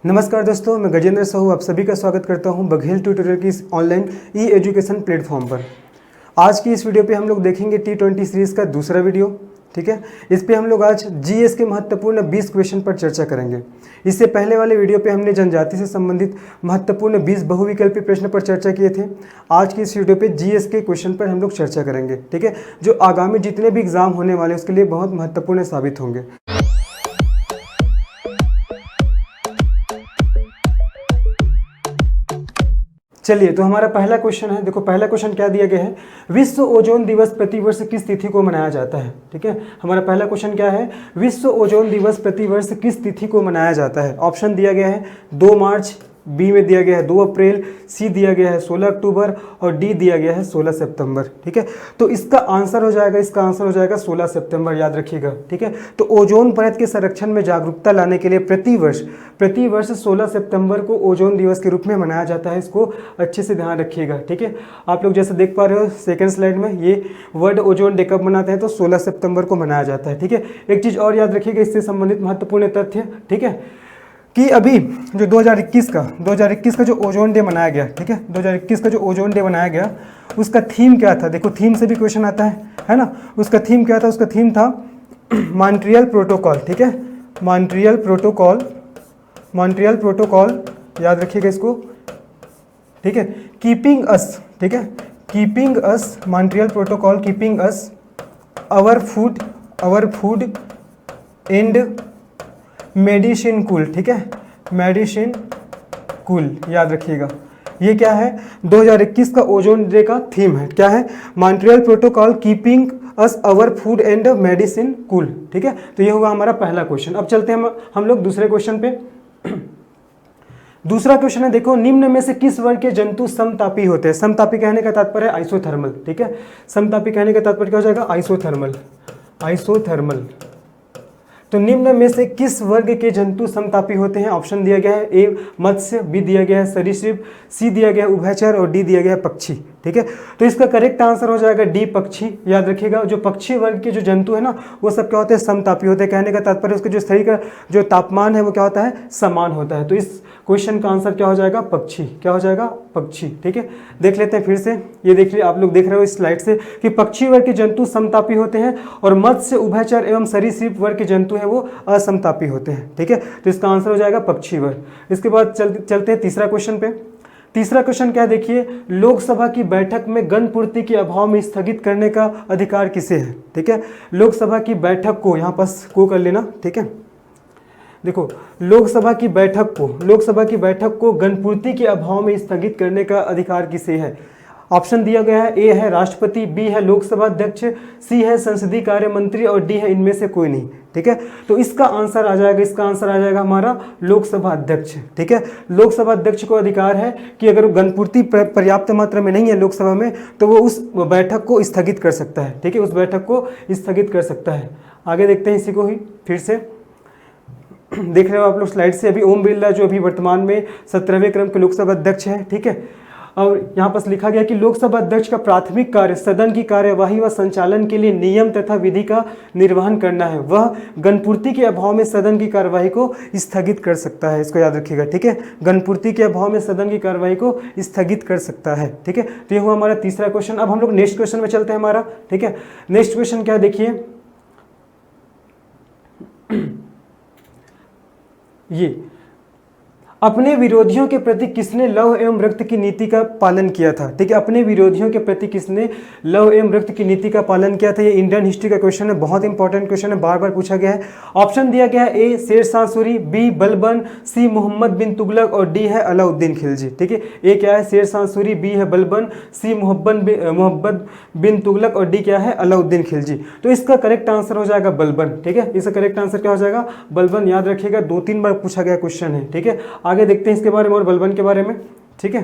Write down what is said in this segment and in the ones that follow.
नमस्कार दोस्तों, मैं गजेंद्र साहू आप सभी का स्वागत करता हूं बघेल ट्यूटोरियल की इस ऑनलाइन ई एजुकेशन प्लेटफॉर्म पर। आज की इस वीडियो पे हम लोग देखेंगे T20 सीरीज़ का दूसरा वीडियो। ठीक है, इस पे हम लोग आज जीएस के महत्वपूर्ण 20 क्वेश्चन पर चर्चा करेंगे। इससे पहले वाले वीडियो पे हमने जनजाति से संबंधित महत्वपूर्ण 20 बहुविकल्पी प्रश्न पर चर्चा किए थे। आज की इस वीडियो पे जीएस के क्वेश्चन पर हम लोग चर्चा करेंगे। ठीक है, जो आगामी जितने भी एग्जाम होने वाले उसके लिए बहुत महत्वपूर्ण साबित होंगे। चलिए, तो हमारा पहला क्वेश्चन है। देखो, पहला क्वेश्चन क्या दिया गया है, विश्व ओजोन दिवस प्रतिवर्ष किस तिथि को मनाया जाता है। ठीक है, हमारा पहला क्वेश्चन क्या है, विश्व ओजोन दिवस प्रतिवर्ष किस तिथि को मनाया जाता है। ऑप्शन दिया गया है 2 मार्च, बी में दिया गया है 2 अप्रैल, सी दिया गया है 16 अक्टूबर और डी दिया गया है 16 सितंबर। ठीक है, तो इसका आंसर हो जाएगा 16 सितंबर, याद रखिएगा। ठीक है, तो ओजोन परत के संरक्षण में जागरूकता लाने के लिए प्रतिवर्ष 16 सितंबर को ओजोन दिवस के रूप में मनाया जाता है। इसको अच्छे से ध्यान रखिएगा। ठीक है, आप लोग जैसे देख पा रहे हो सेकेंड स्लाइड में, ये वर्ल्ड ओजोन डे कब मनाते हैं, तो 16 सितंबर को मनाया जाता है। ठीक है, एक चीज़ और याद रखिएगा इससे संबंधित महत्वपूर्ण तथ्य, ठीक है, कि अभी जो 2021 का जो ओजोन डे मनाया गया, ठीक है, 2021 का जो ओजोन डे मनाया गया उसका थीम क्या था। देखो, थीम से भी क्वेश्चन आता है ना। उसका थीम क्या था, उसका थीम था मॉन्ट्रियल प्रोटोकॉल। ठीक है, मॉन्ट्रियल प्रोटोकॉल, याद रखिएगा इसको। ठीक है, कीपिंग अस, ठीक है, keeping us, Montreal Protocol keeping us our food and medicine cool. ठीक है, मेडिसिन कूल, याद रखिएगा। ये क्या है, 2021 का ओजोन डे का थीम है। क्या है, Montreal Protocol keeping us our food and medicine cool. ठीक है, तो ये होगा हमारा पहला क्वेश्चन। अब चलते हैं हम लोग दूसरे क्वेश्चन पे। दूसरा क्वेश्चन है, देखो, निम्न में से किस वर्ग के जंतु समतापी होते हैं। समतापी कहने का तात्पर्य है आइसोथर्मल। ठीक है, समतापी कहने का तात्पर्य क्या हो जाएगा, आइसोथर्मल। तो निम्न में से किस वर्ग के जंतु समतापी होते हैं। ऑप्शन दिया गया है ए मत्स्य, बी दिया गया है सरीसृप, सी दिया गया है उभयचर और डी दिया गया है पक्षी। ठीक है, तो इसका करेक्ट आंसर हो जाएगा डी पक्षी। याद रखिएगा, जो पक्षी वर्ग के जो जंतु है ना वो सब क्या होते हैं, समतापी होते हैं। कहने का तात्पर्य उसके जो शरीर का जो तापमान है वो क्या होता है, समान होता है। तो इस क्वेश्चन का आंसर क्या हो जाएगा, पक्षी। क्या हो जाएगा, पक्षी। ठीक है, देख लेते हैं फिर से। ये देख लीजिए, आप लोग देख रहे हो इस स्लाइड से कि पक्षी वर्ग के जंतु समतापी होते हैं और मत्स्य, उभयचर एवं सरीसृप वर्ग के जंतु हैं वो असमतापी होते हैं। ठीक है, तो इसका आंसर हो जाएगा पक्षी वर्ग। इसके बाद चलते हैं तीसरा क्वेश्चन पे। तीसरा क्वेश्चन क्या है, देखिए, लोकसभा की बैठक में गण पूर्ति के अभाव में स्थगित करने का अधिकार किसे है। ठीक है, लोकसभा की बैठक को, यहाँ पास को कर लेना। ठीक है, देखो, लोकसभा की बैठक को गणपूर्ति के अभाव में स्थगित करने का अधिकार किसे है। ऑप्शन दिया गया है, ए है राष्ट्रपति, बी है लोकसभा अध्यक्ष, सी है संसदीय कार्य मंत्री और डी है इनमें से कोई नहीं। ठीक है, तो इसका आंसर आ जाएगा हमारा लोकसभा अध्यक्ष। ठीक है, लोकसभा अध्यक्ष को अधिकार है कि अगर गणपूर्ति पर्याप्त मात्रा में नहीं है लोकसभा में तो वो उस बैठक को स्थगित कर सकता है। ठीक है, उस बैठक को स्थगित कर सकता है। आगे देखते हैं इसी को ही फिर से। देख रहे हो आप लोग स्लाइड से, अभी ओम बिरला जो अभी वर्तमान में 17वें क्रम के लोकसभा अध्यक्ष हैं। ठीक है, और यहाँ पर लिखा गया कि लोकसभा अध्यक्ष का प्राथमिक कार्य सदन की कार्यवाही व संचालन के लिए नियम तथा विधि का निर्वहन करना है। वह गणपूर्ति के अभाव में सदन की कार्यवाही को स्थगित कर सकता है। इसको याद रखिएगा। ठीक है, गणपूर्ति के अभाव में सदन की कार्यवाही को स्थगित कर सकता है। ठीक है, तो ये हुआ हमारा तीसरा क्वेश्चन। अब हम लोग नेक्स्ट क्वेश्चन में चलते हैं हमारा। ठीक है, नेक्स्ट क्वेश्चन क्या है, देखिए, ये अपने विरोधियों के प्रति किसने लौह एवं रक्त की नीति का पालन किया था। ठीक है, अपने विरोधियों के प्रति किसने लौह एवं रक्त की नीति का पालन किया था। ये इंडियन हिस्ट्री का क्वेश्चन है, बहुत इंपॉर्टेंट क्वेश्चन है, बार बार पूछा गया है। ऑप्शन दिया गया है, ए शेरशाह सूरी, बी बलबन, सी मोहम्मद बिन तुगलक और डी है अलाउद्दीन खिलजी। ठीक है, ए क्या है, शेरशाह सूरी, बी है बलबन, सी मोहम्मद बिन तुगलक और डी क्या है, अलाउद्दीन खिलजी। तो इसका करेक्ट आंसर हो जाएगा बलबन। ठीक है, इसका करेक्ट आंसर क्या हो जाएगा, बलबन। याद रखिएगा, 2-3 बार पूछा गया क्वेश्चन है। ठीक है, आगे देखते हैं इसके बारे में और बलबन के बारे में। ठीक है,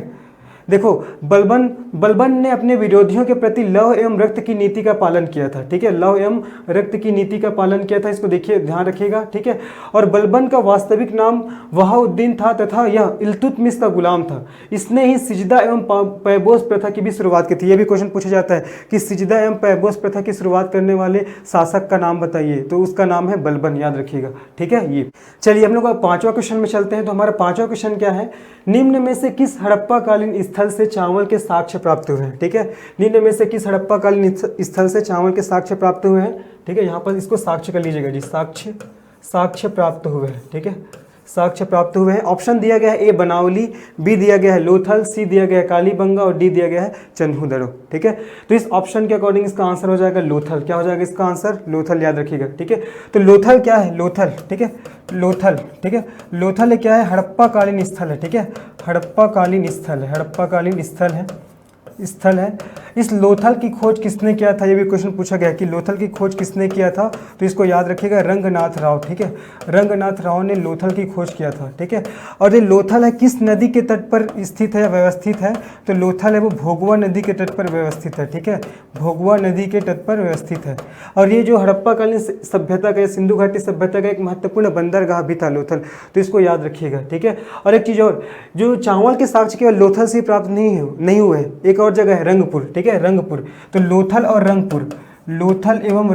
देखो बलबन ने अपने विरोधियों के प्रति लव एवं रक्त की नीति का पालन किया था, ठीक है, लव एवं रक्त की नीति का पालन किया था, इसको देखिए ध्यान रखिएगा, ठीक है। और बलबन का वास्तविक नाम वहाउद्दीन था तथा यह इल्तुतमिश का गुलाम था। इसने ही सिजदा एवं पैबोस प्रथा की भी शुरुआत की थी। यह भी क्वेश्चन पूछा जाता है कि सिजदा एवं पैबोस प्रथा की शुरुआत करने वाले शासक का नाम बताइए, तो उसका नाम है बलबन, याद रखिएगा, ठीक है। ये चलिए हम लोग पांचवा क्वेश्चन में चलते हैं। तो हमारा पांचवा क्वेश्चन क्या है, निम्न में से किस हड़प्पा कालीन स्थल से चावल के साक्ष्य प्राप्त हुए हैं, ठीक है। निम्न में से किस हड़प्पा कालीन स्थल से चावल के साक्ष्य प्राप्त हुए हैं, ठीक है। यहाँ पर इसको साक्ष्य कर लीजिएगा जी, साक्ष्य प्राप्त हुए हैं, ठीक है, साक्ष्य प्राप्त हुए हैं। ऑप्शन दिया गया है ए बनावली, बी दिया गया है लोथल, सी दिया गया है कालीबंगा और डी दिया गया है चन्हूदड़ो, ठीक है। तो इस ऑप्शन के अकॉर्डिंग इसका आंसर हो जाएगा लोथल। क्या हो जाएगा इसका आंसर, लोथल, याद रखिएगा, ठीक है। तो लोथल क्या है, लोथल, ठीक है, लोथल, ठीक है। लोथल क्या है, हड़प्पा कालीन स्थल है, ठीक है, हड़प्पा कालीन स्थल है, हड़प्पा कालीन स्थल है, स्थल है। इस लोथल की खोज किसने किया था, ये भी क्वेश्चन पूछा गया कि लोथल की खोज किसने किया था, तो इसको याद रखिएगा रंगनाथ राव, ठीक है, रंगनाथ राव ने लोथल की खोज किया था, ठीक है। और ये लोथल है किस नदी के तट पर स्थित है या व्यवस्थित है, तो लोथल है वो भोगवा नदी के तट पर व्यवस्थित है, ठीक है, भोगवा नदी के तट पर व्यवस्थित है। और ये जो हड़प्पाकालीन सभ्यता का, सिंधु घाटी सभ्यता का एक महत्वपूर्ण बंदरगाह भी था लोथल, तो इसको याद रखिएगा, ठीक है। और एक चीज़ और, जो चावल के साक्ष्य केवल लोथल से प्राप्त नहीं हुए, एक और जगह है रंगपुर, ठीक है, रंगपुर। तो लोथल और रंगपुर, लोथल एवं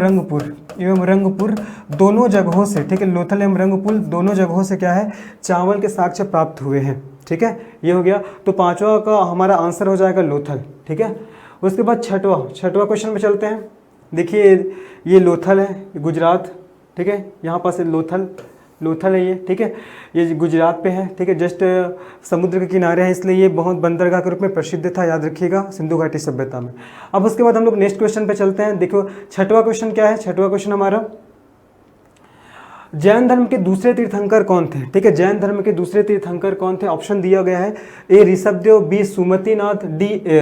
रंगपुर दोनों जगहों से, ठीक है, लोथल एवं रंगपुर दोनों जगहों से क्या है, चावल के साक्ष्य प्राप्त हुए हैं, ठीक है। ये हो गया। तो पांचवा का हमारा आंसर हो जाएगा लोथल, ठीक है। उसके बाद छठवा क्वेश्चन में चलते हैं। देखिए ये लोथल है, गुजरात, ठीक है, यहाँ पास लोथल है ये, ठीक है, ये गुजरात पे है, ठीक है, जस्ट समुद्र के किनारे है, इसलिए ये बहुत बंदरगाह के रूप में प्रसिद्ध था, याद रखिएगा, सिंधु घाटी सभ्यता में। अब उसके बाद हम लोग नेक्स्ट क्वेश्चन पे चलते हैं। देखो छठवां क्वेश्चन क्या है, छठवां क्वेश्चन हमारा, जैन धर्म के दूसरे तीर्थंकर कौन थे, ठीक है, जैन धर्म के दूसरे तीर्थंकर कौन थे। ऑप्शन दिया गया है ए ऋषभदेव, बी सुमतिनाथ,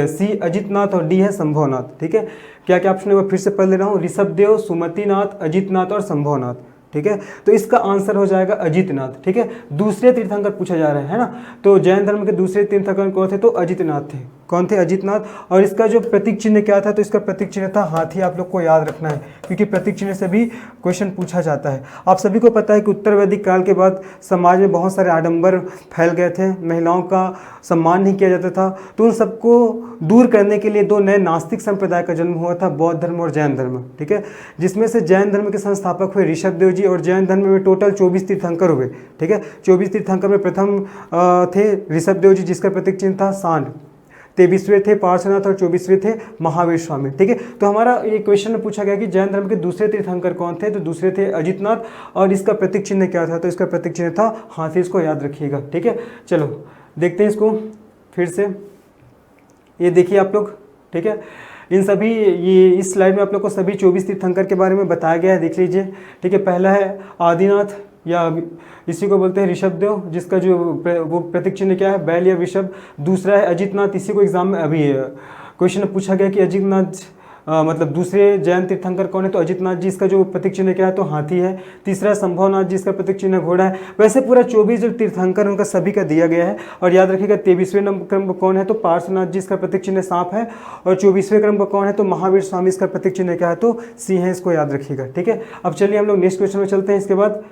सी अजितनाथ और डी है संभवनाथ, ठीक है। क्या क्या ऑप्शन है वो फिर से पढ़ ले रहा हूँ, ऋषभदेव, सुमतिनाथ, अजितनाथ और संभवनाथ, ठीक है। तो इसका आंसर हो जाएगा अजितनाथ, ठीक है। दूसरे तीर्थंकर पूछा जा रहा है ना, तो जैन धर्म के दूसरे तीर्थंकर कौन थे, तो अजितनाथ थे। कौन थे, अजितनाथ। और इसका जो प्रतीक चिन्ह क्या था, तो इसका प्रतीक चिन्ह था हाथी। आप लोग को याद रखना है क्योंकि प्रतीक चिन्ह से भी क्वेश्चन पूछा जाता है। आप सभी को पता है कि उत्तर वैदिक काल के बाद समाज में बहुत सारे आडंबर फैल गए थे, महिलाओं का सम्मान नहीं किया जाता था, तो उन सबको दूर करने के लिए दो नए नास्तिक संप्रदाय का जन्म हुआ था, बौद्ध धर्म और जैन धर्म, ठीक है। जिसमें से जैन धर्म के संस्थापक हुए ऋषभदेव जी, और जैन धर्म में टोटल 24 तीर्थंकर हुए, ठीक है। 24 तीर्थंकर में प्रथम थे ऋषभदेव जी, जिसका प्रतीक चिन्ह था सांड। 23वें थे पार्श्वनाथ और 24वें थे महावीर स्वामी, ठीक है। तो हमारा ये क्वेश्चन में पूछा गया कि जैन धर्म के दूसरे तीर्थंकर कौन थे, तो दूसरे थे अजितनाथ। और इसका प्रतीक चिन्ह क्या था, तो इसका प्रतीक चिन्ह था हाथी, इसको याद रखिएगा, ठीक है। चलो देखते हैं इसको फिर से। ये देखिए आप लोग, ठीक है, इन सभी ये इस स्लाइड में आप लोग को सभी 24 तीर्थंकर के बारे में बताया गया है, देख लीजिए, ठीक है। पहला है आदिनाथ, या इसी को बोलते हैं ऋषभदेव, जिसका जो वो प्रतीक चिन्ह क्या है, बैल या ऋषभ। दूसरा है अजितनाथ, इसी को एग्जाम में अभी क्वेश्चन में पूछा गया कि अजितनाथ मतलब दूसरे जैन तीर्थंकर कौन है, तो अजितनाथ जी, इसका जो प्रतीक चिन्ह क्या है, तो हाथी है। तीसरा संभवनाथ जी, इसका प्रतीक चिन्ह घोड़ा है। वैसे पूरा 24 जो तीर्थंकर उनका सभी का दिया गया है। और याद रखिएगा 23वें नंबर क्रम पर कौन है, तो पार्श्वनाथ जी, इसका प्रतीक चिन्ह सांप है। और 24वें क्रम पर कौन है, तो महावीर स्वामी, इसका प्रतीक चिन्ह क्या है, तो सिंह है, इसको याद रखिएगा, ठीक है। अब चलिए हम लोग नेक्स्ट क्वेश्चन में चलते हैं। इसके बाद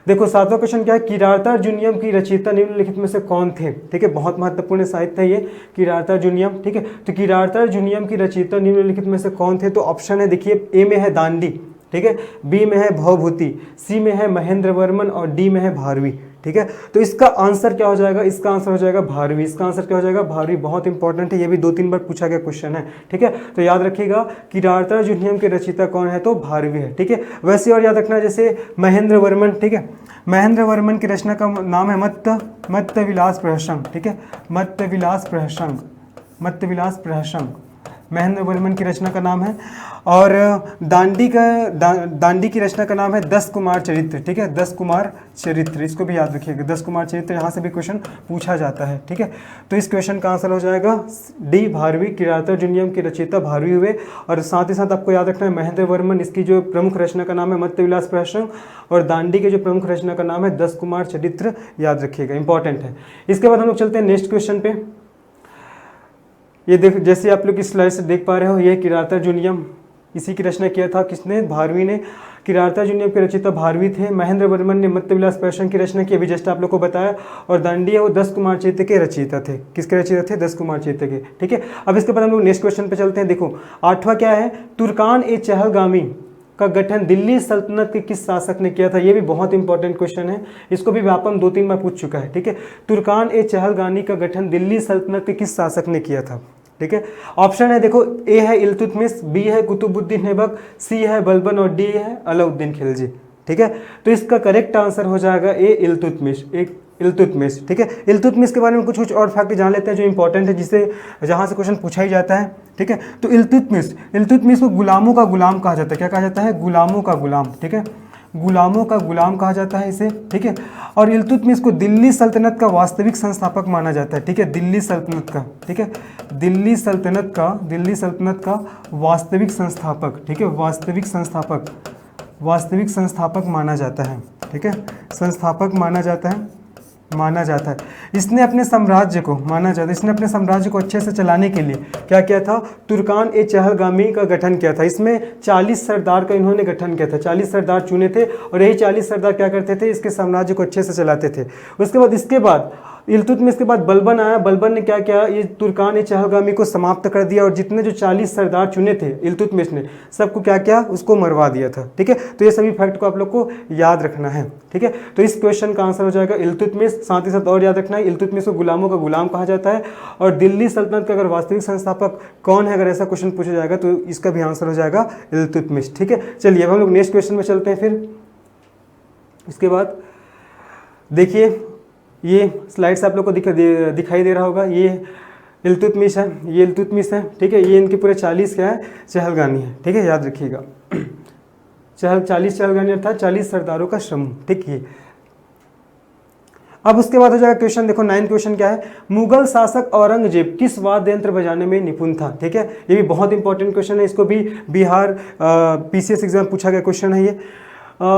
देखो 7वां क्वेश्चन क्या है, किरातार्जुनियम की रचयिता निम्नलिखित में से कौन थे, ठीक है। बहुत महत्वपूर्ण साहित्य है ये किरातार्जुनियम, ठीक है। तो किरातार्जुनियम की रचयिता निम्नलिखित में से कौन थे, तो ऑप्शन है देखिए, ए में है दांडी, ठीक है, बी में है भवभूति, सी में है महेंद्र वर्मन और डी में है भारवी, ठीक है। तो इसका आंसर क्या हो जाएगा, इसका आंसर हो जाएगा भारवी। इसका आंसर क्या हो जाएगा, भारवी। बहुत इंपॉर्टेंट है, ये भी 2-3 बार पूछा गया क्वेश्चन है, ठीक है। तो याद रखिएगा किरातार्जुनियम के रचयिता कौन है, तो भारवी है, ठीक है। वैसे और याद रखना जैसे महेंद्र वर्मन, ठीक है, महेंद्र वर्मन की रचना का नाम है मत्तविलास प्रहसंग, ठीक है, मत्तविलास प्रहसंग महेंद्र वर्मन की रचना का नाम है। और दांडी की रचना का नाम है 10 कुमार चरित्र, ठीक है, 10 कुमार चरित्र, इसको भी याद रखिएगा, 10 कुमार चरित्र, यहाँ से भी क्वेश्चन पूछा जाता है, ठीक है। तो इस क्वेश्चन का आंसर हो जाएगा डी भारवी। किरातार्जुनियम के रचयिता भारवी हुए। और साथ ही साथ आपको याद रखना है महेंद्र वर्मन, इसकी जो प्रमुख रचना का नाम है मत्तविलास प्रहसंग, और दांडी के जो प्रमुख रचना का नाम है 10 कुमार चरित्र, याद रखिएगा, इंपॉर्टेंट है। इसके बाद हम लोग चलते हैं नेक्स्ट क्वेश्चन पे। ये देख, जैसे आप लोग इस स्लाइड से देख पा रहे हो, ये किरातार्जुनीयम, इसी की रचना किया था किसने? भारवी ने। किरातार्जुनीयम के रचयिता भारवी थे। महेंद्र वर्मन ने मत्तविलास प्रश्न की रचना की, अभी जस्ट आप लोग को बताया। और दांडी है वो 10 कुमार चैत्य के रचयिता थे। किसके रचयिता थे? 10 कुमार चैत्य के। ठीक है, अब इसके बाद हम लोग नेक्स्ट क्वेश्चन पे चलते हैं। देखो 8वां क्या है? तुर्कान ए चहलगामी का गठन दिल्ली सल्तनत के किस शासक ने किया था? ये भी बहुत इंपॉर्टेंट क्वेश्चन है, इसको भी व्यापम 2-3 बार पूछ चुका है। ठीक है, तुर्कान ए चहलगामी का गठन दिल्ली सल्तनत के किस शासक ने किया था? ठीक है, ऑप्शन है देखो, ए है इल्तुतमिश, बी है कुतुबुद्दीन ऐबक, सी है बलबन और डी है अलाउद्दीन खिलजी। ठीक है, तो इसका करेक्ट आंसर हो जाएगा ए इल्तुतमिश, एक इल्तुतमिश। ठीक है, इल्तुतमिश के बारे में कुछ और फैक्ट जान लेते हैं जो इंपॉर्टेंट है, जिससे जहाँ से क्वेश्चन पूछा ही जाता है। ठीक है, तो इल्तुतमिश को गुलामों का गुलाम कहा जाता है। क्या कहा जाता है? गुलामों का गुलाम। ठीक है, गुलामों का गुलाम कहा जाता है इसे। ठीक है, और इल्तुतमिश को दिल्ली सल्तनत का वास्तविक संस्थापक माना जाता है। ठीक है, दिल्ली सल्तनत का, ठीक है, दिल्ली सल्तनत का वास्तविक संस्थापक। ठीक है, वास्तविक संस्थापक माना जाता है। ठीक है, संस्थापक माना जाता है। इसने अपने साम्राज्य को अच्छे से चलाने के लिए क्या किया था? तुर्कान ए चहलगामी का गठन किया था। इसमें 40 सरदार का इन्होंने गठन किया था। 40 सरदार चुने थे और यही 40 सरदार क्या करते थे? इसके साम्राज्य को अच्छे से चलाते थे। इसके बाद इल्तुतमिश के बाद बलबन आया। बलबन ने क्या किया? ये तुर्कान ए चहलगामी को समाप्त कर दिया और जितने जो 40 सरदार चुने थे इल्तुतमिश ने, सबको क्या किया? उसको मरवा दिया था। ठीक है, तो ये सभी फैक्ट को आप लोग को याद रखना है। ठीक है, तो इस क्वेश्चन का आंसर हो जाएगा इल्तुतमिश। साथ ही साथ और याद रखना है, इल्तुतमिश को गुलामों का गुलाम कहा जाता है। और दिल्ली सल्तनत का अगर वास्तविक संस्थापक कौन है, अगर ऐसा क्वेश्चन पूछा जाएगा तो इसका भी आंसर हो जाएगा इल्तुतमिश। ठीक है, चलिए अब हम लोग नेक्स्ट क्वेश्चन में चलते हैं। फिर इसके बाद देखिए, ये स्लाइड से आप लोग को दिखाई दे रहा होगा, ये इल्तुतमिश है। ठीक है, ये इनके पूरे 40 क्या है? चहलगामी है। ठीक है, याद रखिएगा, 40 चहलगामी अर्थात 40 सरदारों का समूह। ठीक है, अब उसके बाद हो जाएगा क्वेश्चन। देखो 9 क्वेश्चन क्या है? मुगल शासक औरंगजेब किस वाद्य यंत्र बजाने में निपुण था? ठीक है, ये भी बहुत इंपॉर्टेंट क्वेश्चन है, इसको भी बिहार PCS एग्जाम पूछा गया क्वेश्चन है ये।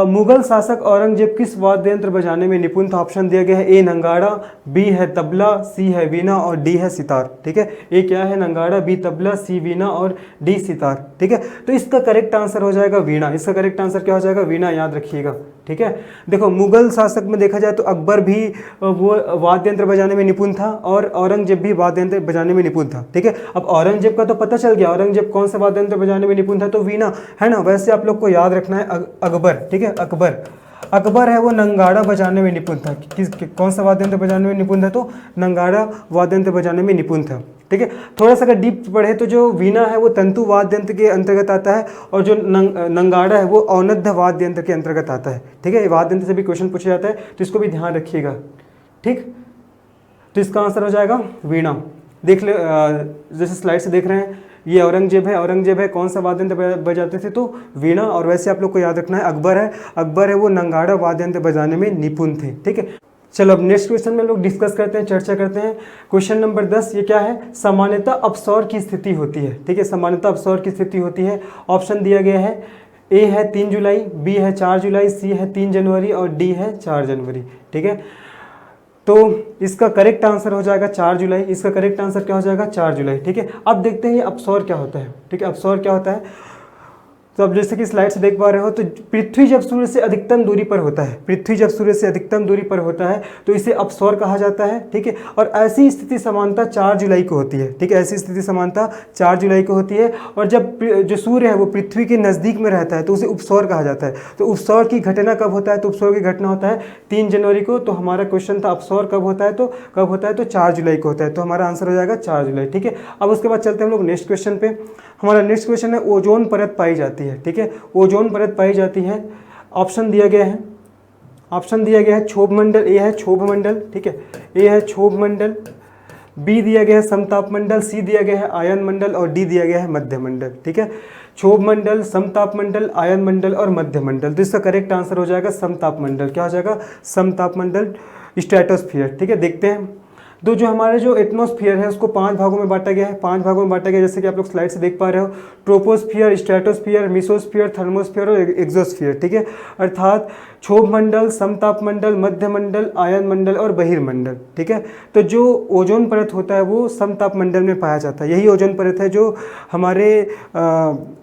मुगल शासक औरंगजेब किस वाद्य यंत्र बजाने में निपुण था? ऑप्शन दिया गया है, ए नंगाड़ा, बी है तबला, सी है वीणा और डी है सितार। ठीक है, ए क्या है? नंगाड़ा, बी तबला, सी वीणा और डी सितार। ठीक है, तो इसका करेक्ट आंसर हो जाएगा वीणा। इसका करेक्ट आंसर क्या हो जाएगा? वीणा, याद रखिएगा। ठीक है, देखो मुगल शासक में देखा जाए तो अकबर भी वो वाद्य यंत्र बजाने में निपुण था और औरंगजेब भी वाद्य यंत्र बजाने में निपुण था। ठीक है, अब औरंगजेब का तो पता चल गया, औरंगजेब कौन सा वाद्य यंत्र बजाने में निपुण था, तो वीणा है ना। वैसे आप लोग को याद रखना है अकबर। ठीक है, अकबर है वो नंगाड़ा बजाने में निपुण था। कौन सा वाद्य यंत्र बजाने में निपुण था? तो नंगाड़ा वाद्य यंत्र बजाने में निपुण था। ठीक है, थोड़ा सा अगर डीप पढ़े तो जो वीणा है वो तंतु वाद्य यंत्र के अंतर्गत आता है और जो नंगाड़ा है वो औनद्य वाद्य यंत्र के अंतर्गत आता है। ठीक है, वाद्य यंत्र से भी क्वेश्चन पूछा जाता है, तो इसको भी ध्यान रखिएगा। ठीक, तो इसका आंसर हो जाएगा वीणा। देख ले, जैसे स्लाइड से देख रहे हैं, ये औरंगजेब है। कौन सा वाद्य यंत्र बजाते थे? तो वीणा। और वैसे आप लोग को याद रखना है अकबर है वो नंगाड़ा वाद्य यंत्र बजाने में निपुण थे। ठीक है, चलो अब नेक्स्ट क्वेश्चन में लोग डिस्कस करते हैं, चर्चा करते हैं। क्वेश्चन नंबर 10, ये क्या है? सामान्यतः अपसौर की स्थिति होती है। ठीक है, सामान्यतः अपसौर की स्थिति होती है। ऑप्शन दिया गया है, ए है 3 जुलाई, बी है 4 जुलाई, सी है 3 जनवरी और डी है 4 जनवरी। ठीक है, तो इसका करेक्ट आंसर हो जाएगा 4 जुलाई। इसका करेक्ट आंसर क्या हो जाएगा? 4 जुलाई। ठीक है, अब देखते हैं ये अपसौर क्या होता है। ठीक है, अपसौर क्या होता है? तो अब जैसे कि स्लाइड से देख पा रहे हो, तो पृथ्वी जब सूर्य से अधिकतम दूरी पर होता है, तो इसे अपसौर कहा जाता है। ठीक है, और ऐसी स्थिति समानता 4 जुलाई को होती है। ठीक है, ऐसी स्थिति समानता 4 जुलाई को होती है। और जब जो सूर्य है वो पृथ्वी के नज़दीक में रहता है तो उसे उपसौर कहा जाता है। तो उपसौर की घटना कब होता है? तो उपसौर की घटना होता है 3 जनवरी को। तो हमारा क्वेश्चन था अपसौर कब होता है? तो 4 जुलाई को होता है। तो हमारा आंसर हो जाएगा 4 जुलाई। ठीक है, अब उसके बाद चलते हैं हम लोग नेक्स्ट क्वेश्चन पे। हमारा नेक्स्ट क्वेश्चन है, ओजोन परत पाई जाती है। ठीक है, ओजोन परत पाई जाती है। ऑप्शन दिया गया है क्षोभ मंडल। ए है क्षोभ मंडल। ठीक है, ए है क्षोभ मंडल, बी दिया गया है समताप मंडल, सी दिया गया है आयन मंडल और डी दिया गया है मध्य मंडल। ठीक है, क्षोभ मंडल, समताप मंडल, आयन मंडल और मध्य मंडल। तो इसका करेक्ट आंसर हो जाएगा समताप मंडल। क्या हो जाएगा? समताप मंडल, स्ट्रेटोस्फीयर। ठीक है, देखते हैं तो जो हमारे जो एटमॉस्फेयर है उसको 5 भागों में बांटा गया है, 5 भागों में बांटा गया जैसे कि आप लोग स्लाइड से देख पा रहे हो, ट्रोपोस्फियर, स्ट्रेटोस्फियर, मिसोस्फियर, थर्मोस्फियर और एक्सोस्फियर, ठीक है। अर्थात क्षोभ मंडल, समताप मंडल, मध्य मंडल, आयन मंडल और बहिर्मंडल, ठीक है। तो जो ओजोन परत होता है वो समताप मंडल में पाया जाता है। यही ओजोन परत है जो हमारे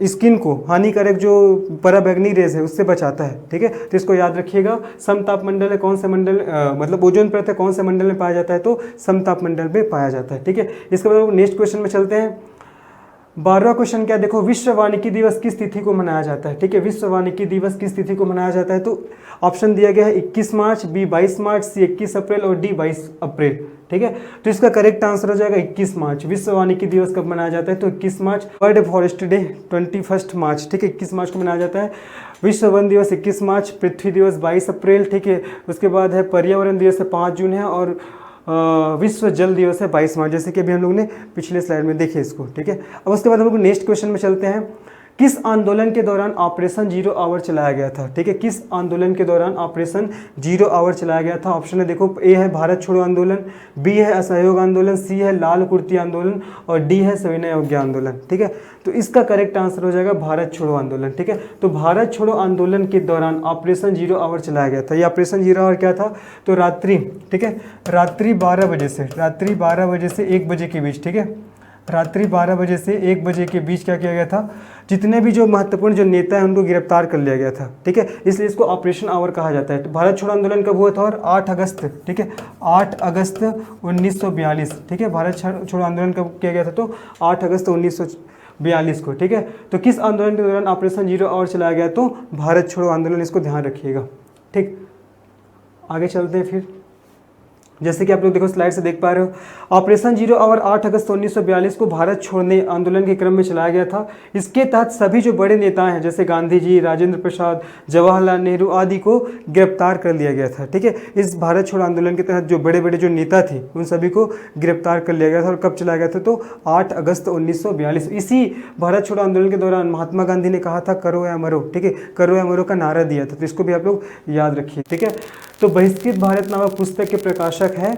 स्किन को हानिकारक जो पराबैंगनी रेज है उससे बचाता है, ठीक है। तो इसको याद रखिएगा। समताप मंडल है कौन से मंडल, मतलब ओजोन परत है कौन से मंडल में पाया जाता है, तो समताप मंडल में पाया जाता है, ठीक है। इसके बाद नेक्स्ट क्वेश्चन में चलते हैं। 12वां क्वेश्चन क्या, देखो विश्व वानिकी दिवस किस तिथि को मनाया जाता है, ठीक है। विश्व वानिकी दिवस किस तिथि को मनाया जाता है, तो ऑप्शन दिया गया है 21 मार्च, बी 22 मार्च, सी 21 अप्रैल और डी 22 अप्रैल, ठीक है। तो इसका करेक्ट आंसर हो जाएगा 21 मार्च। विश्व वानिकी दिवस कब मनाया जाता है, तो 21 मार्च। वर्ल्ड फॉरेस्ट डे 21 मार्च, ठीक है, 21 मार्च को मनाया जाता है। विश्व वन दिवस 21 मार्च, पृथ्वी दिवस 22 अप्रैल, ठीक है। उसके बाद है पर्यावरण दिवस है 5 जून है, और विश्व जल दिवस है 22 मार्च, जैसे कि अभी हम लोग ने पिछले स्लाइड में देखे इसको, ठीक है। अब उसके बाद हम लोग नेक्स्ट क्वेश्चन में चलते हैं। किस आंदोलन के दौरान ऑपरेशन 0 आवर चलाया गया था, ठीक है। किस आंदोलन के दौरान ऑपरेशन 0 आवर चलाया गया था। ऑप्शन है देखो, ए है भारत छोड़ो आंदोलन, बी है असहयोग आंदोलन, सी है लाल कुर्ती आंदोलन और डी है सविनय अवज्ञा आंदोलन, ठीक है। तो इसका करेक्ट आंसर हो जाएगा भारत छोड़ो आंदोलन, ठीक है। तो भारत छोड़ो आंदोलन के दौरान ऑपरेशन 0 आवर चलाया गया था। ये ऑपरेशन 0 आवर क्या था, तो रात्रि, ठीक है, रात्रि 12 बजे से 1 बजे के बीच, ठीक है, रात्रि 12 बजे से 1 बजे के बीच क्या किया गया था, जितने भी जो महत्वपूर्ण जो नेता हैं उनको गिरफ्तार कर लिया गया था, ठीक है। इसलिए इसको ऑपरेशन आवर कहा जाता है। तो भारत छोड़ो आंदोलन कब हुआ था, और 8 अगस्त, ठीक है, 8 अगस्त 1942, ठीक है। भारत छोड़ो आंदोलन कब किया गया था, तो 8 अगस्त 1942 को, ठीक है। तो किस आंदोलन के दौरान ऑपरेशन 0 आवर चलाया गया, तो भारत छोड़ो आंदोलन, इसको ध्यान रखिएगा, ठीक। आगे चलते हैं फिर, जैसे कि आप लोग देखो स्लाइड से देख पा रहे हो, ऑपरेशन 0 आवर 8 अगस्त 1942 को भारत छोड़ने आंदोलन के क्रम में चलाया गया था। इसके तहत सभी जो बड़े नेता हैं जैसे गांधी जी, राजेंद्र प्रसाद, जवाहरलाल नेहरू आदि को गिरफ्तार कर लिया गया था, ठीक है। इस भारत छोड़ो आंदोलन के तहत जो बड़े बड़े जो नेता थे उन सभी को गिरफ्तार कर लिया गया था। और कब चलाया गया था, तो 8 अगस्त 1942। इसी भारत छोड़ो आंदोलन के दौरान महात्मा गांधी ने कहा था करो या मरो, ठीक है, करो या मरो का नारा दिया था। तो इसको भी आप लोग याद रखिए, ठीक है। तो बहिष्कृत भारत नामक पुस्तक के प्रकाशक है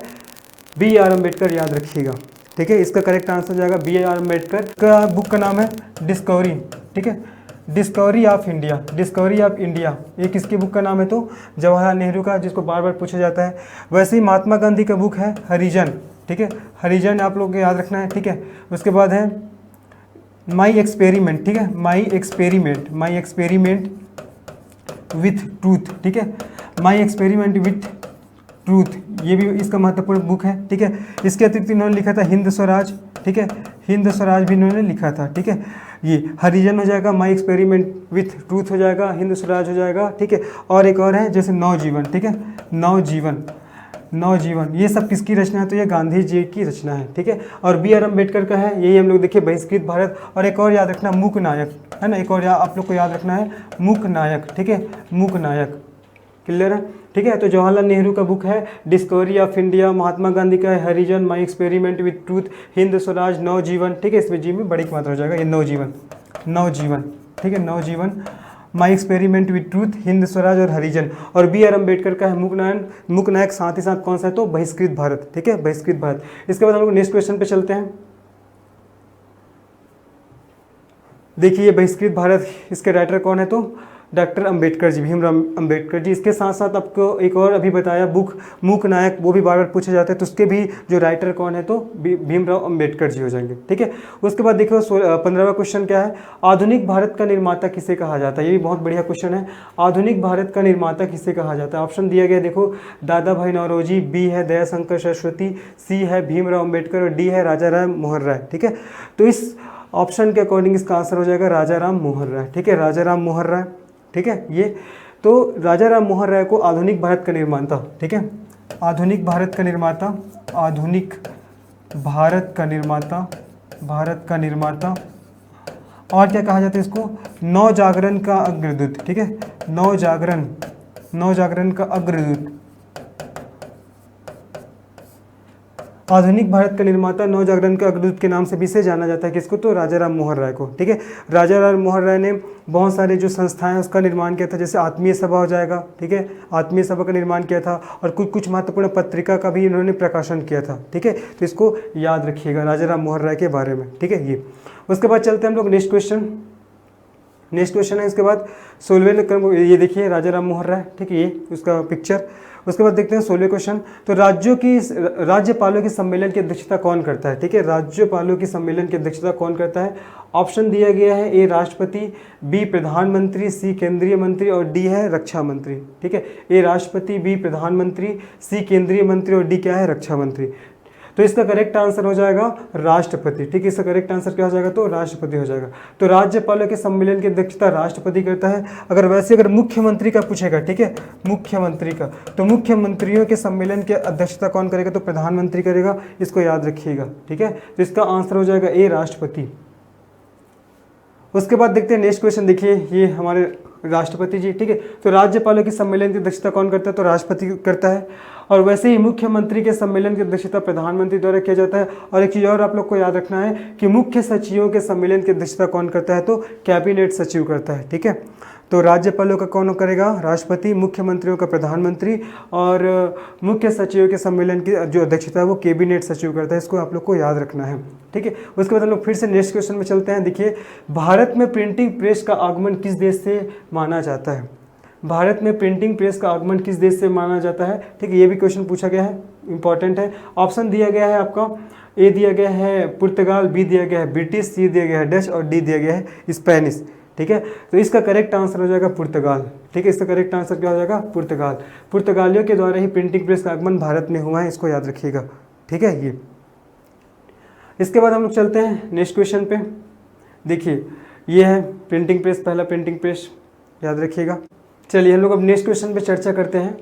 B.R. अम्बेडकर, याद रखिएगा, ठीक है। इसका करेक्ट आंसर जाएगा B.R. अम्बेडकर का बुक का नाम है डिस्कवरी, ठीक है, discovery of India, discovery of India. ये किसकी बुक का नाम है, तो जवाहरलाल नेहरू का, जिसको बार बार पूछा जाता है। वैसे ही महात्मा गांधी का बुक है हरिजन, ठीक है, हरिजन आप लोग को याद रखना है, ठीक है। उसके बाद है माई एक्सपेरिमेंट, ठीक है, माई एक्सपेरिमेंट विथ ट्रूथ, ठीक है, माई एक्सपेरिमेंट विथ ट्रूथ, ये भी इसका महत्वपूर्ण बुक है, ठीक है। इसके अतिरिक्त इन्होंने लिखा था हिंद स्वराज, ठीक है, हिंद स्वराज भी इन्होंने लिखा था, ठीक है। ये हरिजन हो जाएगा, माई एक्सपेरिमेंट विथ ट्रूथ हो जाएगा, हिंद स्वराज हो जाएगा, ठीक है। और एक और है जैसे नवजीवन, ठीक है, नवजीवन, ये सब किसकी रचना है, तो ये गांधी जी की रचना है, ठीक है। और B.R. अम्बेडकर का है, यही हम लोग देखिए बहिष्कृत भारत। और एक और याद रखना मूक नायक, है ना, एक और आप लोग को याद रखना है मूक नायक, ठीक है, मूक नायक, क्लियर है, ठीक है। तो जवाहरलाल नेहरू का बुक है discovery of India, Mahatma Gandhi का है Harijan, my experiment with truth, Hind Swaraj, Navjivan, ठीक है। इसमें जी में बड़ी मात्रा हो जाएगा, ये नवजीवन, ठीक है, Navjivan, my experiment with truth, Hind Swaraj और हरिजन। और B.R. अम्बेडकर का है मूक नायक, साथ ही साथ कौन सा है, तो बहिष्कृत भारत, ठीक है, बहिष्कृत भारत। इसके बाद हम लोग नेक्स्ट क्वेश्चन पे चलते हैं। देखिए बहिष्कृत भारत, इसके राइटर कौन है, तो डॉक्टर अम्बेडकर जी, भीमराव अम्बेडकर जी। इसके साथ साथ आपको एक और अभी बताया बुक मूक नायक, वो भी बार बार पूछे जाते हैं, तो उसके भी जो राइटर कौन है, तो भीमराव अम्बेडकर जी हो जाएंगे, ठीक है। उसके बाद देखो 15वां क्वेश्चन क्या है, आधुनिक भारत का निर्माता किसे कहा जाता है। ये भी बहुत बढ़िया क्वेश्चन है, आधुनिक भारत का निर्माता किसे कहा जाता है। ऑप्शन दिया गया देखो, दादा भाई नौरोजी, बी है दयाशंकर सरस्वती, सी है भीमराव अम्बेडकर और डी है राजा राम मोहन राय, ठीक है। तो इस ऑप्शन के अकॉर्डिंग इसका आंसर हो जाएगा राजा राम मोहन राय, ठीक है, राजा राम मोहन राय, ठीक है। ये तो राजा राम मोहन राय को आधुनिक भारत का निर्माता, ठीक है, आधुनिक भारत का निर्माता, आधुनिक भारत का निर्माता, भारत का निर्माता। और क्या कहा जाता है इसको, नवजागरण का अग्रदूत, ठीक है, नवजागरण का अग्रदूत। आधुनिक भारत का निर्माता, नवजागरण का अग्रदूत के नाम से भी इसे जाना जाता है किसको, तो राजा राम मोहन राय को। ठीक है, राजा राम मोहन राय ने बहुत सारे जो संस्थाएं उसका निर्माण किया था, जैसे आत्मीय सभा हो जाएगा। ठीक है, आत्मीय सभा का निर्माण किया था और कुछ महत्वपूर्ण पत्रिका का भी इन्होंने प्रकाशन किया था। ठीक है, तो इसको याद रखिएगा राजा राम मोहन राय के बारे में। ठीक है, ये उसके बाद चलते हैं हम लोग नेक्स्ट क्वेश्चन। नेक्स्ट क्वेश्चन है इसके बाद 16वें क्रम, ये देखिए राजा राम मोहन राय। ठीक है, ये उसका पिक्चर। उसके बाद देखते हैं 16वें क्वेश्चन। तो राज्यपालों के सम्मेलन की अध्यक्षता कौन करता है। ठीक है, राज्यपालों की सम्मेलन की अध्यक्षता कौन करता है। ऑप्शन दिया गया है, ए राष्ट्रपति, बी प्रधानमंत्री, सी केंद्रीय मंत्री और डी है रक्षा मंत्री। ठीक है, ए राष्ट्रपति, बी प्रधानमंत्री, सी केंद्रीय मंत्री और डी क्या है, रक्षा मंत्री। तो इसका करेक्ट आंसर हो जाएगा राष्ट्रपति। ठीक है, इसका करेक्ट आंसर क्या हो जाएगा, तो राष्ट्रपति हो जाएगा। तो राज्यपालों के सम्मेलन की अध्यक्षता राष्ट्रपति करता है। अगर मुख्यमंत्री का पूछेगा, ठीक है, मुख्यमंत्री का, तो मुख्यमंत्रियों के सम्मेलन की अध्यक्षता कौन करेगा, तो प्रधानमंत्री करेगा। इसको याद रखिएगा। ठीक है, तो इसका आंसर हो जाएगा ए राष्ट्रपति। उसके बाद देखते हैं नेक्स्ट क्वेश्चन। देखिए ये हमारे राष्ट्रपति जी। ठीक है, तो राज्यपालों के सम्मेलन की अध्यक्षता कौन करता है, तो राष्ट्रपति करता है। और वैसे ही मुख्यमंत्री के सम्मेलन की अध्यक्षता प्रधानमंत्री द्वारा किया जाता है। और एक चीज़ और आप लोग को याद रखना है कि मुख्य सचिवों के सम्मेलन की अध्यक्षता कौन करता है, तो कैबिनेट सचिव करता है। ठीक है, तो राज्यपालों का कौन करेगा, राष्ट्रपति, मुख्यमंत्रियों का प्रधानमंत्री और मुख्य सचिवों के सम्मेलन की जो अध्यक्षता है वो कैबिनेट सचिव करता है। इसको आप लोग को याद रखना है। ठीक है, उसके बाद हम लोग फिर से नेक्स्ट क्वेश्चन में चलते हैं। देखिए, भारत में प्रिंटिंग प्रेस का आगमन किस देश से माना जाता है। भारत में प्रिंटिंग प्रेस का आगमन किस देश से माना जाता है। ठीक है, ये भी क्वेश्चन पूछा गया है, इंपॉर्टेंट है। ऑप्शन दिया गया है आपका, ए दिया गया है पुर्तगाल, बी दिया गया है ब्रिटिश, सी दिया गया है डच और डी दिया गया है स्पेनिश। ठीक है, तो इसका करेक्ट आंसर हो जाएगा पुर्तगाल। ठीक है, इसका करेक्ट आंसर क्या हो जाएगा, पुर्तगाल। पुर्तगालियों के द्वारा ही प्रिंटिंग प्रेस का आगमन भारत में हुआ है, इसको याद रखिएगा। ठीक है, ये इसके बाद हम लोग चलते हैं नेक्स्ट क्वेश्चन पे। देखिए ये है प्रिंटिंग प्रेस, पहला प्रिंटिंग प्रेस, याद रखिएगा। चलिए हम लोग अब नेक्स्ट क्वेश्चन पे चर्चा करते हैं।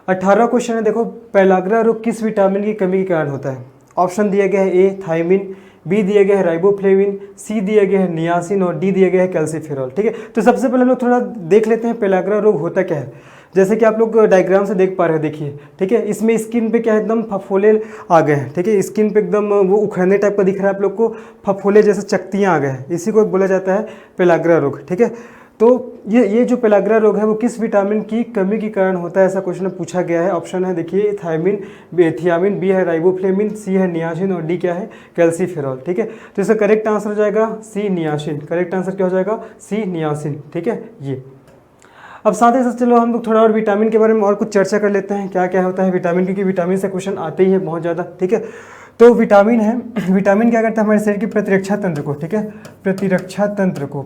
18 क्वेश्चन है। देखो, पेलाग्रा रोग किस विटामिन की कमी के कारण होता है। ऑप्शन दिया गया है, ए थायमिन, बी दिया गया है राइबोफ्लेविन, सी दिया गया है नियासिन और डी दिया गया है कैल्सीफेरॉल। ठीक है, तो सबसे पहले हम लोग थोड़ा देख लेते हैं पेलाग्रा रोग होता क्या है। जैसे कि आप लोग डायग्राम से देख पा रहे हैं, देखिए। ठीक है, इसमें स्किन पे क्या है, एकदम फफोले आ गए हैं। ठीक है, स्किन पे एकदम वो उखड़ने टाइप का दिख रहा है आप लोग को, फफोले जैसे चकतियाँ आ गए हैं, इसी को बोला जाता है पेलाग्रा रोग। ठीक है, तो ये जो पेलाग्रा रोग है वो किस विटामिन की कमी के कारण होता है, ऐसा क्वेश्चन पूछा गया है। ऑप्शन है देखिए, थायमिन, थियामिन, बी है राइबोफ्लेविन, सी है नियासिन और डी क्या है, कैल्सीफेरॉल। ठीक है, तो इसका करेक्ट आंसर हो जाएगा सी नियासिन। करेक्ट आंसर क्या हो जाएगा, सी नियासिन। ठीक है, ये अब साथ ही साथ चलो हम लोग थोड़ा और विटामिन के बारे में और कुछ चर्चा कर लेते हैं, क्या क्या होता है विटामिन, क्योंकि विटामिन से क्वेश्चन आते ही है बहुत ज़्यादा। ठीक है, तो विटामिन है, विटामिन क्या करता है हमारे शरीर की प्रतिरक्षा तंत्र को, ठीक है, प्रतिरक्षा तंत्र को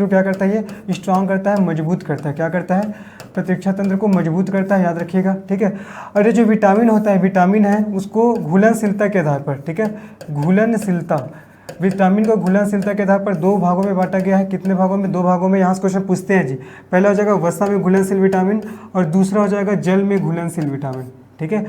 क्या करता है, ये स्ट्रांग करता है, मजबूत करता है। क्या करता है, प्रतिरक्षा तंत्र को मजबूत करता है, याद रखिएगा। ठीक है, और ये जो विटामिन होता है, विटामिन है उसको घुलनशीलता के आधार पर, ठीक है, घुलनशीलता, विटामिन को घुलनशीलता के आधार पर 2 भागों में बांटा गया है। कितने भागों में, 2 भागों में। यहाँ से क्वेश्चन पूछते हैं जी, पहला हो जाएगा वसा में घुलनशील विटामिन और दूसरा हो जाएगा जल में घुलनशील विटामिन। ठीक है,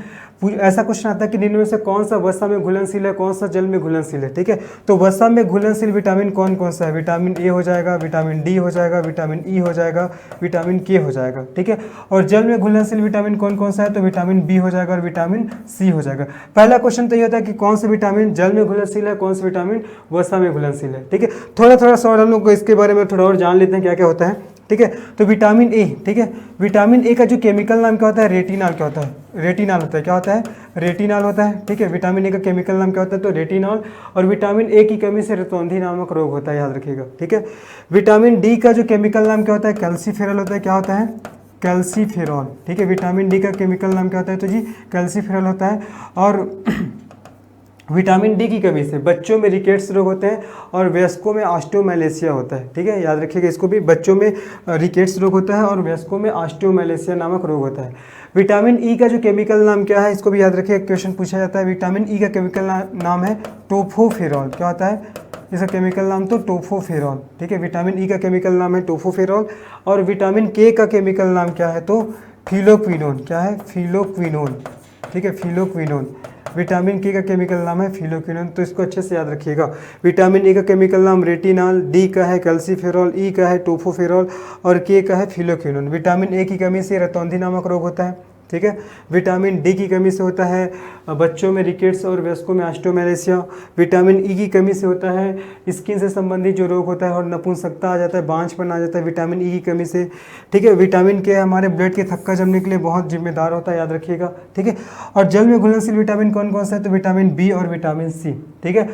ऐसा क्वेश्चन आता है कि निम्न में से कौन सा वसा में घुलनशील है, कौन सा जल में घुलनशील है। ठीक है, तो वसा में घुलनशील विटामिन कौन कौन सा है, विटामिन ए हो जाएगा, विटामिन डी हो जाएगा, विटामिन ई हो जाएगा, विटामिन के हो जाएगा। ठीक है, और जल में घुलनशील विटामिन कौन कौन सा है, तो विटामिन बी हो जाएगा और विटामिन सी हो जाएगा। पहला क्वेश्चन तो ये होता है कि कौन सा विटामिन जल में घुलनशील है, कौन सा विटामिन वसा में घुलनशील है। ठीक है, थोड़ा थोड़ा सा और हम लोग इसके बारे में थोड़ा और जान लेते हैं क्या क्या होता है। ठीक है, तो विटामिन ए, ठीक है, विटामिन ए का जो केमिकल नाम क्या होता है, रेटिनॉल। क्या होता है, रेटिनॉल होता है। क्या होता है, रेटिनॉल होता है। ठीक है, विटामिन ए का केमिकल नाम क्या होता है, तो रेटिनॉल। और विटामिन ए की कमी से रतौंधी नामक रोग होता है, याद रखिएगा। ठीक है, विटामिन डी का जो केमिकल नाम क्या होता है, कैल्सीफेरॉल होता है। क्या होता है, कैल्सीफेरॉल। ठीक है, विटामिन डी का केमिकल नाम क्या होता है, तो जी कैल्सीफेरॉल होता है। और विटामिन डी की कमी से बच्चों में रिकेट्स रोग होते हैं और वयस्कों में ऑस्टियोमैलेशिया होता है। ठीक है, याद रखिएगा इसको भी, बच्चों में रिकेट्स रोग होता है और वयस्कों में ऑस्टियोमैलेशिया नामक रोग होता है। विटामिन ई का जो केमिकल नाम क्या है, इसको भी याद रखिए, क्वेश्चन पूछा जाता है। विटामिन ई का केमिकल नाम है टोफोफेरॉल। क्या होता है, इसका केमिकल नाम तो टोफोफेरॉल। ठीक है, विटामिन ई का केमिकल नाम है टोफोफेरॉल। और विटामिन के का केमिकल नाम क्या है, तो फिलोक्विनोन। क्या है, फिलोक्विनोन। ठीक है, फिलोक्विनोन। विटामिन के का केमिकल नाम है फिलोक्विनोन, तो इसको अच्छे से याद रखिएगा। विटामिन ए का केमिकल नाम रेटिनॉल, डी का है कैल्सीफेरॉल, ई का है टोफोफेरॉल और के का है फिलोक्विनोन। विटामिन ए की कमी से रतौंधी नामक रोग होता है। ठीक है। विटामिन डी की कमी से होता है बच्चों में रिकेट्स और वयस्कों में ऑस्टियोमैलेशिया। विटामिन ई की कमी से होता है स्किन से संबंधित जो रोग होता है और नपुंसकता आ जाता है, बांझपन आ जाता है विटामिन ई की कमी से, ठीक है। विटामिन के हमारे ब्लड के थक्का जमने के लिए बहुत जिम्मेदार होता है, याद रखिएगा, ठीक है। और जल में घुलनशील विटामिन कौन कौन सा है, तो विटामिन बी और विटामिन सी, ठीक है।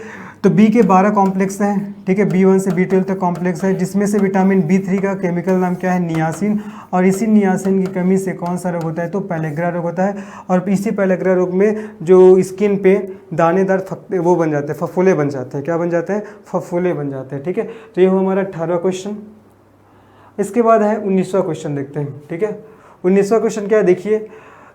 तो बी के 12 कॉम्प्लेक्स हैं, ठीक है, B1 से B12 तक कॉम्प्लेक्स है, जिसमें से विटामिन B3 का केमिकल नाम क्या है, नियासिन। और इसी नियासिन की कमी से कौन सा रोग होता है, तो पैलेग्रा रोग होता है। और इसी पैलेग्रा रोग में जो स्किन पे दानेदार वो बन जाते हैं, फफोले बन जाते हैं, क्या बन जाते हैं, फफोले बन जाते हैं, ठीक है। तो ये हुआ हमारा 18वां क्वेश्चन। इसके बाद है 19वां क्वेश्चन, देखते हैं, ठीक है। 19वां क्वेश्चन क्या है, देखिए,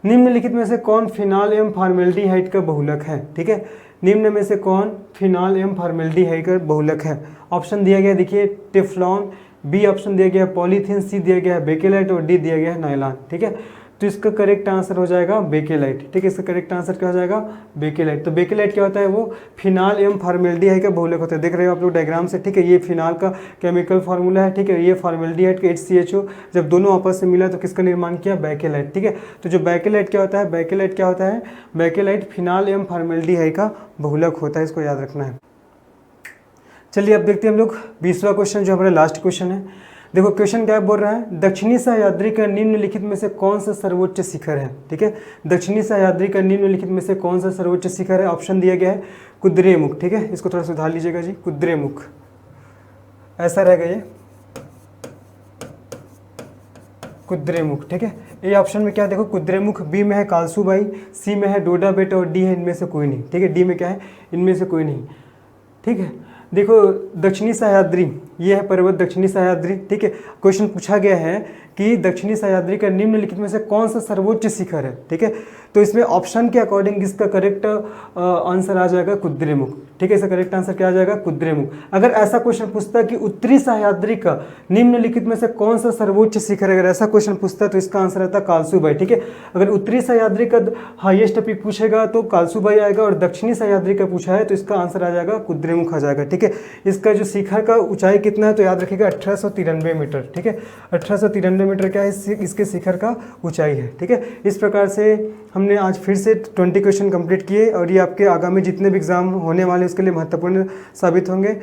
निम्नलिखित में से कौन फिनाल एवं फॉर्मेल्डिहाइड का बहुलक है, ठीक है। निम्न में से कौन फिनाल एवं फॉर्मेल्डिहाइड का बहुलक है। ऑप्शन दिया गया, देखिए, टेफ्लॉन, बी ऑप्शन दिया गया पॉलीथीन, सी दिया गया है बेकेलाइट और डी दिया गया है नायलॉन, ठीक है। तो इसका करेक्ट आंसर हो जाएगा बेकेलाइट, ठीक है। इसका करेक्ट आंसर क्या हो जाएगा, बेकेलाइट। तो बेकेलाइट क्या होता है, वो फिनाल एवं फॉर्मेल्डिहाइड का बहुलक होता है। देख रहे हो आप लोग डायग्राम से, ठीक है। ये फिनाल का केमिकल फार्मूला है, ठीक है। ये फॉर्मेल्डिहाइड का HCHO, जब दोनों आपस से मिला तो किसका निर्माण किया, बेकेलाइट, ठीक है। तो जो बेकेलाइट क्या होता है, बेकेलाइट क्या होता है, बेकेलाइट फिनाल एवं फॉर्मेल्डिहाइड का बहुलक होता है, इसको याद रखना है। चलिए अब देखते हैं हम लोग 20वां क्वेश्चन, जो हमारा लास्ट क्वेश्चन है। देखो क्वेश्चन क्या बोल रहा है, दक्षिणी सह्याद्री का निम्नलिखित में से कौन सा सर्वोच्च शिखर है, ठीक है। दक्षिणी सह्याद्री का निम्नलिखित में से कौन सा सर्वोच्च शिखर है। ऑप्शन दिया गया है कुद्रेमुख, ठीक है। इसको थोड़ा सुधार लीजिएगा जी, कुद्रेमुख ऐसा रहेगा, ये कुद्रेमुख, ठीक है। ए ऑप्शन में क्या है, देखो कुद्रेमुख, बी में है कालसूबाई, सी में है डोडा बेटा और डी है इनमें से कोई नहीं, ठीक है। डी में क्या है, इनमें से कोई नहीं, ठीक है। देखो दक्षिणी सह्याद्री, ये है पर्वत दक्षिणी सह्याद्री, ठीक है। क्वेश्चन पूछा गया है कि दक्षिणी सह्याद्री का निम्नलिखित में से कौन सा सर्वोच्च शिखर है, ठीक है। तो इसमें ऑप्शन के अकॉर्डिंग इसका करेक्ट आंसर आ जाएगा कुद्रेमुख, ठीक है। इसका करेक्ट आंसर क्या आ जाएगा, कुद्रेमुख। अगर ऐसा क्वेश्चन पूछता है कि उत्तरी सह्याद्री का निम्नलिखित में से कौन सा सर्वोच्च शिखर है, अगर ऐसा क्वेश्चन पूछता है तो इसका आंसर आता है कालसूबाई, ठीक है। अगर उत्तरी सह्याद्री का हाईएस्ट पीक पूछेगा तो कालसूबाई आएगा, और दक्षिणी सह्याद्री का पूछा है तो इसका आंसर आ जाएगा कुद्रेमुख आ जाएगा, ठीक है। इसका जो शिखर का ऊंचाई कितना है, तो याद रखिएगा 1893 मीटर, ठीक है। 1893 मीटर क्या है, इसके शिखर का ऊंचाई है, ठीक है। इस प्रकार से हमने आज फिर से 20 क्वेश्चन कंप्लीट किए, और ये आपके आगामी जितने भी एग्जाम होने वाले उसके लिए महत्वपूर्ण साबित होंगे।